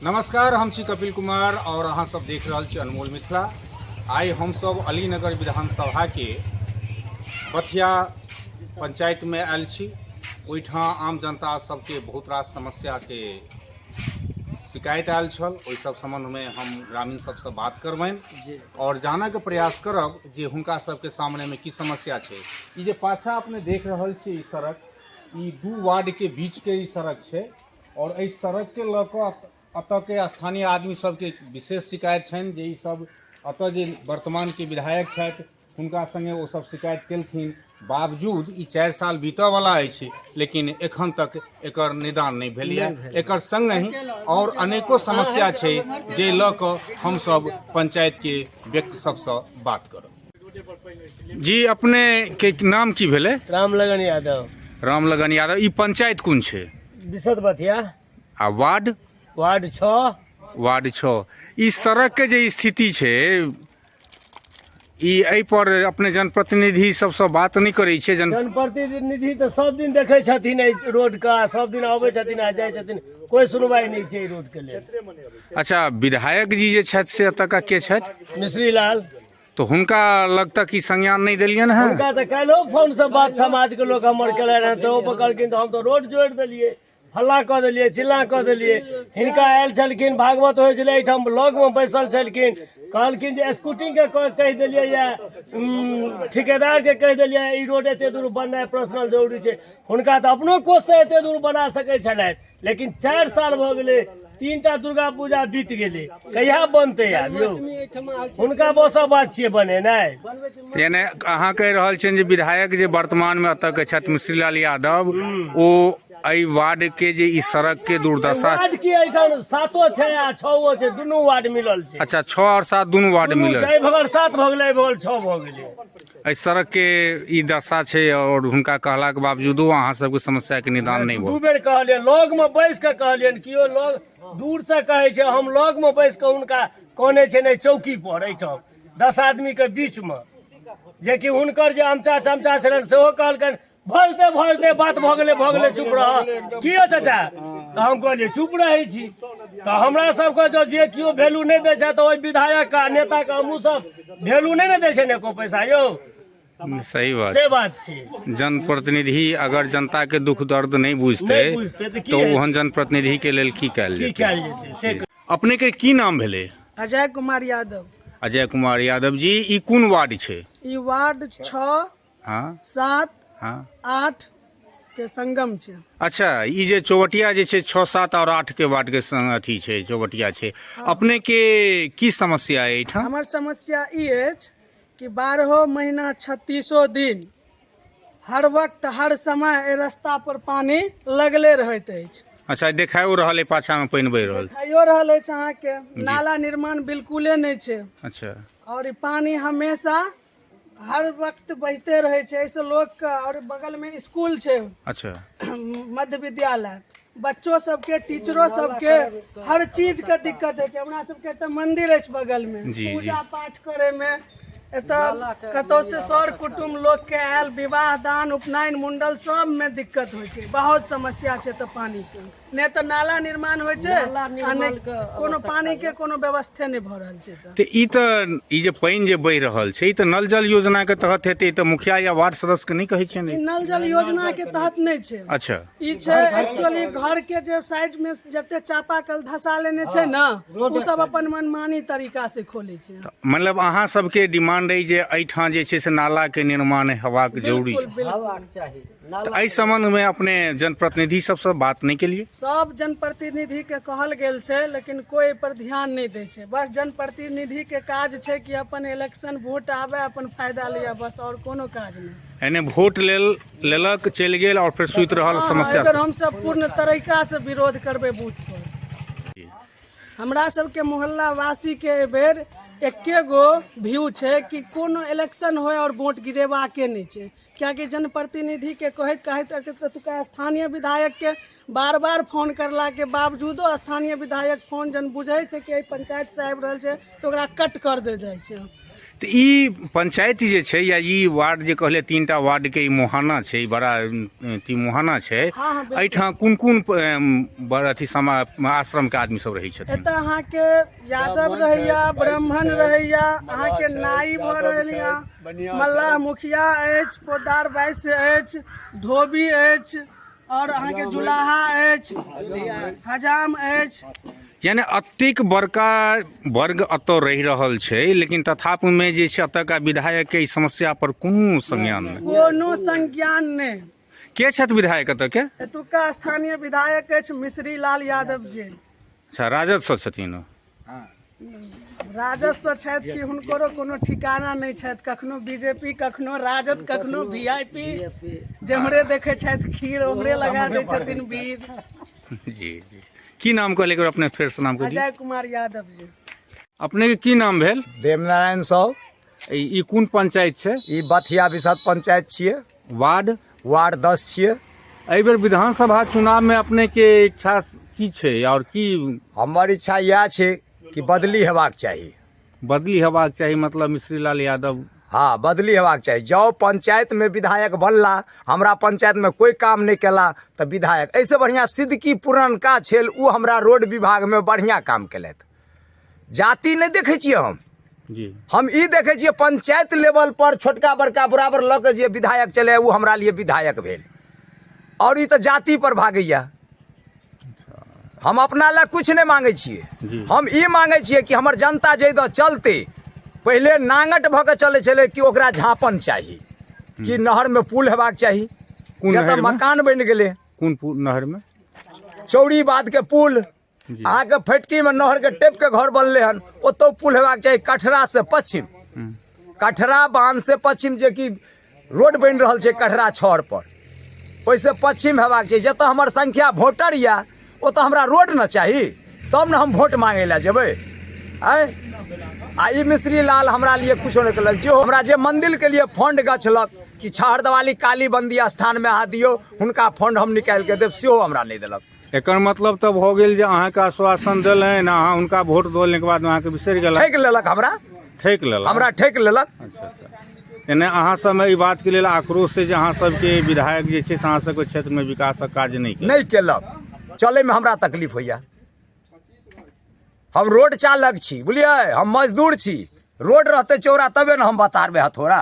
नमस्कार, हम छी कपिल कुमार और अहाँ सब देख रहल छी अनमोल मिथिला। आइ हम सब अलीनगर विधानसभा के बथिया पंचायत में आयल छी। ओहिठाम आम जनता सबके बहुत रास समस्या के शिकायत आयल छल। ओहि सब संबंध में हम ग्रामीण सबसे बात करबनि और जानय के प्रयास करब जे हुनका सबके सामने में की समस्या छै। ई जे पाछा अपने देख रहल छी ई सड़क, ई दू वार्ड के बीच के ई सड़क छै और एहि सड़क के लऽ कऽ अतऽ के स्थानीय आदमी सबके विशेष शिकायत छनि जे ई सब अतऽ जे वर्तमान के विधायक छथि हुनका संगे ओ सब शिकायत केलखिन। बावजूद ई 4 साल बीतऽ वाला अछि लेकिन एखन तक एकर निदान नहीं भेल है। एकर संग ही और अनेको समस्या छै जे लऽ कऽ हम सब पंचायत के व्यक्ति सबसँ बात करब। जी, अपने के नाम की भेले? रामलगन यादव। रामलगन यादव। ई पंचायत कोन छै? बिशद बथिया। आ वार्ड? वार्ड 6। वार्ड 6। ई सड़क के जे स्थिति छै ई एहि पर अपने जनप्रतिनिधि सबसँ बात नहीं करै छै? जनप्रतिनिधि तो सब दिन देखे छथिन रोड का, सब दिन आबै छथिन आ जाय छथिन, कोई सुनवाई नहीं छै रोड के लिए। अच्छा, विधायक जी जे छथि से एतऽ के छथि? मिश्री लाल। तो हुनका लगता कि संज्ञान नहीं दिलियन है? हुनका तो काल्हि फोन से बात समाज के लोग हमर केले रहे तो वो कहलखिन तो हम तो रोड जोड़ देलिए, हल्ला कऽ देलिए, चिल्ला कऽ देलिए। हिनका आयल छलखिन, भागवत होइ छलै एहिठाम लॉग में बैसल छलखिन, कहलखिन जे स्कूटी के कहि देलिए या ठेकेदार के कहि देलिए ई रोड एते दूर बननाइ पर्सनल जरूरी छै। हुनका तऽ अपनो कोष से एते दूर बना सकै छलथि लेकिन 4 साल भऽ गेलै, 3टा दुर्गा पूजा बीत गेलै, कहिया बनतै आब यौ? हुनका बसा बात छियै बनेनाइ। यानी अहाँ कहि रहल छियनि जे विधायक जे वर्तमान में एतऽ के छथि मिश्री लाल यादव, ओ एहि वार्ड के जे ई सड़क के दुर्दशा वार्ड की एठाम 7 छै आ 6 छै, दुनू वार्ड मिलल छै। अच्छा, 6 और 7 दुनू वार्ड मिलल छै। भगल 7 भऽ गेलै, भगल 6 भऽ गेलै। एहि सड़क के ई दशा छै और हुनका कहला के बावजूदो अहाँ सबके समस्या के निदान नहीं दू भेल। बेर कहलियन, लॉग में बैस के कहलियन, कियो लॉग दूर से कहे छै, हम लॉग में बैस के हुनका कहने छै ने चौकी पर एठाम 10 आदमी के बीच में, जेकि हुनकर जे अमचा चमचा छलन सेहो कहलकन भजते बात भऽ गेलै चुप रह की हो चाचा। तो हम कहलिए चुप रहे छी। तो हमरा सबके जे कियो वैल्यू नहीं दे छै तो ओहि विधायक का नेता का हमहूँ सब वैल्यू नहीं दे छै एको पैसा यौ। सही बात, से बात छै। जनप्रतिनिधि अगर जनता के दुख दर्द नहीं बुझते तो ओहन जनप्रतिनिधि के लेल की कैल जेतै? अपने के की नाम भेले? अजय कुमार यादव। अजय कुमार यादव जी, ई कोन वार्ड छै? ई वार्ड 6, हाँ 7, हाँ 8 के संगम छै। अच्छा, ई जे चौबटिया जे छै 6, 7 और 8 के वार्ड के संग अथी छै, चौबटिया छै। अपने के की समस्या है एठाम? हमर समस्या ई अछि कि 12 महीना 36 दिन हर वक्त हर समय ए रास्ता पर पानी लगले रहैत अछि। अच्छा, देखाओ रहल है पाछा में पानी बह रहल? देखाइयो रहल अछि अहाँ के, नाला निर्माण बिल्कुले नहीं छै। अच्छा, और ई पानी हमेशा हर वक्त बहते रहे छै, ऐसे लोग का। और बगल में स्कूल छै, अच्छा, मध्य विद्यालय, बच्चों सबके, टीचरों सबके हर चीज का दिक्कत है। हमरा सबके तो मंदिर है बगल में, पूजा पाठ करे में कतौ से सर कुटुम्ब लोग के आयल, विवाह दान उपनयन मुंडल सब में दिक्कत हो छै। बहुत समस्या छै तो पानी के, नहीं तो नाला निर्माण हो छै, कोनो पानी के कोनो व्यवस्था नहीं भ रहल छै। तो ई जे पानी जे बह रहल छै, ई तो नल जल योजना के तहत हेतै, तो मुखिया या वार्ड सदस्य के नहीं कहै छै? नल जल योजना के तहत नहीं छै। अच्छा, ई छै एक्चुअली घर के जे साइड में जते चापाकल धसा लेने छै ना, वो सब अपन मनमानी तरीका से खोले छै। मतलब अहाँ सबके डिमांड है जे एहिठाम जे छै से नाला के निर्माण हेबाक जरूरी छै। तो एहि संबंध में अपने जनप्रतिनिधि सबसे बात नहीं के लिए? सब जनप्रतिनिधि के कहल गेल छै लेकिन कोई पर ध्यान नहीं दे छै। बस जनप्रतिनिधि के काज छै कि अपन इलेक्शन वोट आवे, अपन फायदा लिया, बस और कोनो काज नहीं। यानी वोट लेलक, चल गेल और फिर सुत रहल समस्या। अगर हम सब पूर्ण तरीका से विरोध करबे बूथ पर। हमरा सबके मोहल्ला वासी के बेर एके गो व्यू छै कि कोनो इलेक्शन होए और वोट गिरेबा के नहीं छै। क्या कि जनप्रतिनिधि के कहत स्थानीय विधायक के बार बार फोन करला के बावजूदो स्थानीय विधायक फोन जन बुझे छै कि पंचायत से आबि रहल छै तो ओकरा कट कर दे जाय छै। तो ई पंचायत जे छै या ई वार्ड जे कहले 3टा वार्ड के ई मुहाना छै, ई बड़ा मुहाना छै, एहिठाम कोन कोन अथी आश्रम के आदमी सब रहै छथिन? एतऽ अहाँके यादव रहैया, ब्राह्मण रहैया, अहाँके नाई भऽ रहैया, मल्लाह मुखिया अछि, पोदार बाइस अछि, धोबी अछि, और अहाँके जुलाहा अछि, हजाम अछि। यानी अतेक बड़का वर्ग एतऽ रहि रहल छै, लेकिन तथापिमे जे छै एतऽका विधायक के ई समस्या पर कोनो संज्ञान नहि, कोनो संज्ञान नहि। के छथि विधायक एतऽ के? एतुका स्थानीय विधायक अछि मिश्री लाल यादव जी। अच्छा, राजद सँ छथिन ओ? राजद सँ छथि कि हुनकरो कोनो ठिकाना नहि छथि, कखनो बीजेपी, कखनो राजद, कखनो वीआईपी, जेमरे देखे छथि खीर ओमरे लगा दै छथिन वीर। जी जी, की नाम कहले एक बार अपने फेर से नाम कह दियौ? अजय कुमार यादव जी। अपने के की नाम भेल? देवनारायण साहु। ई कोन पंचायत छै? ई बथिया विसद पंचायत छियै, वार्ड 10 छियै। एहि बेर विधानसभा चुनाव में अपने के इच्छा की छै और की? हमर इच्छा यह छै कि बदली हेबाक चाही। बदली हेबाक चाही मतलब मिश्री लाल यादव? हाँ, बदली हेबाक चाही। जो पंचायत में विधायक बनला, हमरा पंचायत में कोई काम नहीं केला, तो विधायक ऐसे बढ़िया सिद्दकी पुरनका छेल उ हमरा रोड विभाग में बढ़िया काम केलथि। जाति नहीं देखे छियै हम ई देखे छियै पंचायत लेवल पर छोटका बड़का बराबर लऽ के जे विधायक चले उ हमरा लिए विधायक भेल, और ई तो जाति पर भागैया। हम अपना ला कुछ नहीं मांगे छियै, हम ई मांगे छियै कि हमर जनता जे चलते पहले नांगट भऽ के चले छले कि ओकरा झाँपन चाहिए, कि नहर में पुल हेबाक चाहिए, मकान बन गेले। कोन नहर में? चौड़ी बाध के पुल, अहाँ के फटकी में नहर के टेप के घर बनले हन, ओतो पुल हेबाक चाहिए। कठरा से पश्चिम, कठरा बांध से पश्चिम जे कि रोड बन रहल छै कठरा छोर पर, ओइसे पश्चिम हेबाक चाहिए। जतऽ हमर संख्या वोटर या ओतऽ हमरा रोड न चाही, तब न हम वोट मांगे ला जेबै। आ ई मिश्री लाल हमरा लिए कुछो नहीं केलक। जो हमरा जे मंदिर के लिए फंड गछलक कि छहर दवाली काली बंदी स्थान में अहाँ दियो, हुनका फंड हम निकाल के देब, सेहो हमरा नहीं देलक। एकर मतलब तब हो गेल जे अहाँ के आश्वासन देलनि, अहाँ हुनका वोट देने के बाद अहाँ के बिसरि गेलक? ठेक लेलक हमरा, ठेक लेलक हमरा ठेक लेलक। अच्छा अच्छा, यानी अहाँ सब में ई बात के लेल आक्रोश है जे अहाँ सबके विधायक जे छै से अहाँ सबके क्षेत्र में विकासक काज नहीं केलक। चले में हमरा तकलीफ होइया। हम रोड चालक छी, बुझलिए, हम मजदूर छी। रोड रहते चौड़ा तबे न हम बतारबे हथौड़ा।